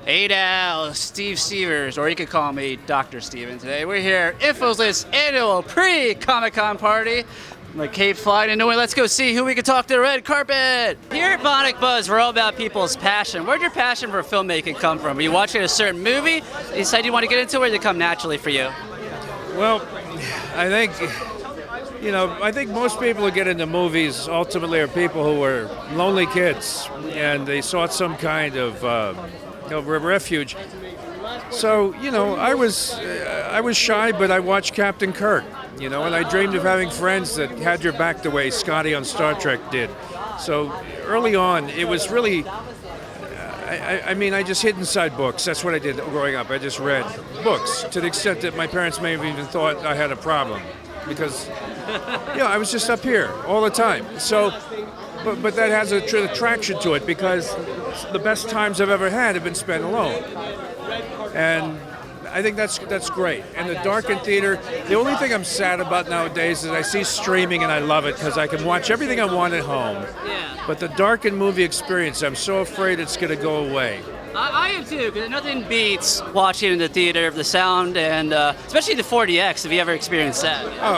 Hey now, Steve Stevers, or you could call me Dr. Steven today. We're here at InfoList annual pre-Comic-Con party. My cape's flying into it. Let's go see who we can talk to the red carpet. Here at Bionic Buzz, we're all about people's passion. Where'd your passion for filmmaking come from? Were you watching a certain movie, you decided you want to get into it, or did it come naturally for you? Well, I think most people who get into movies ultimately are people who are lonely kids, and they sought some kind of refuge. So, I was shy, but I watched Captain Kirk, and I dreamed of having friends that had your back the way Scotty on Star Trek did. So early on, it was really, I just hid inside books. That's what I did growing up. I just read books to the extent that my parents may have even thought I had a problem because, I was just up here all the time. So, but that has a attraction to it because the best times I've ever had have been spent alone. And I think that's great. And the darkened theater, the only thing I'm sad about nowadays is I see streaming and I love it because I can watch everything I want at home. Yeah. But the darkened movie experience, I'm so afraid it's going to go away. I am too, because nothing beats watching in the theater, the sound, and especially the 4DX, if you ever experienced that. Oh,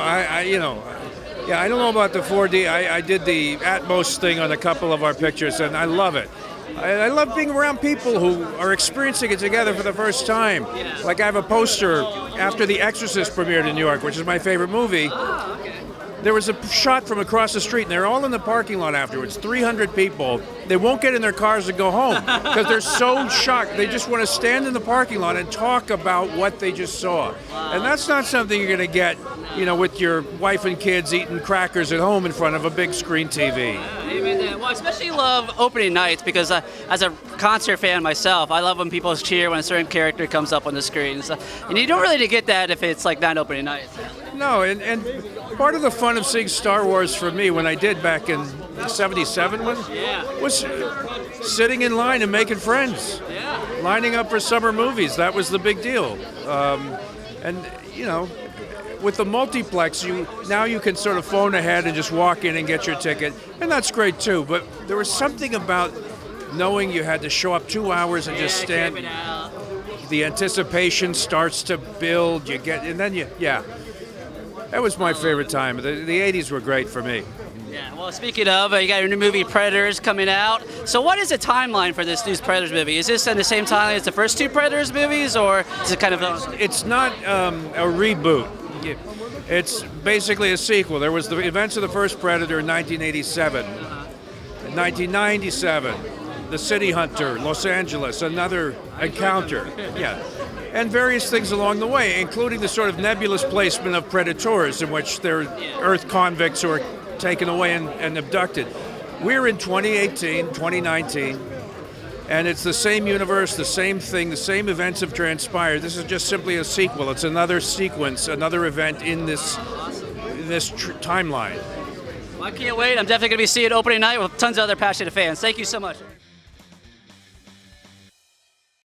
I don't know about the 4D. I did the Atmos thing on a couple of our pictures, and I love it. I love being around people who are experiencing it together for the first time. Yeah. Like I have a poster after The Exorcist premiered in New York, which is my favorite movie. Oh, okay. There was a shot from across the street, and they're all in the parking lot afterwards, 300 people. They won't get in their cars and go home because they're so shocked. They just want to stand in the parking lot and talk about what they just saw. And that's not something you're going to get, with your wife and kids eating crackers at home in front of a big screen TV. Well, I especially love opening nights because as a concert fan myself, I love when people cheer when a certain character comes up on the screen. And you don't really get that if it's like not opening nights. No, and part of the fun of seeing Star Wars for me when I did back in '77 was sitting in line and making friends. Yeah. Lining up for summer movies, that was the big deal. With the multiplex, now you can sort of phone ahead and just walk in and get your ticket, and that's great too. But there was something about knowing you had to show up 2 hours and just stand. The anticipation starts to build. That was my favorite time. The 80s were great for me. Yeah, well, speaking of, you got your new movie Predators coming out. So what is the timeline for this new Predators movie? Is this in the same timeline as the first two Predators movies, or is it kind of It's not a reboot. It's basically a sequel. There was the events of the first Predator in 1987. In 1997, The City Hunter, Los Angeles, another encounter. Yeah. And various things along the way, including the sort of nebulous placement of Predators, in which they're Earth convicts who are taken away and abducted. We're in 2018, 2019, and it's the same universe, the same thing, the same events have transpired. This is just simply a sequel. It's another sequence, another event in this timeline. Well, I can't wait. I'm definitely going to be seeing it opening night with tons of other passionate fans. Thank you so much.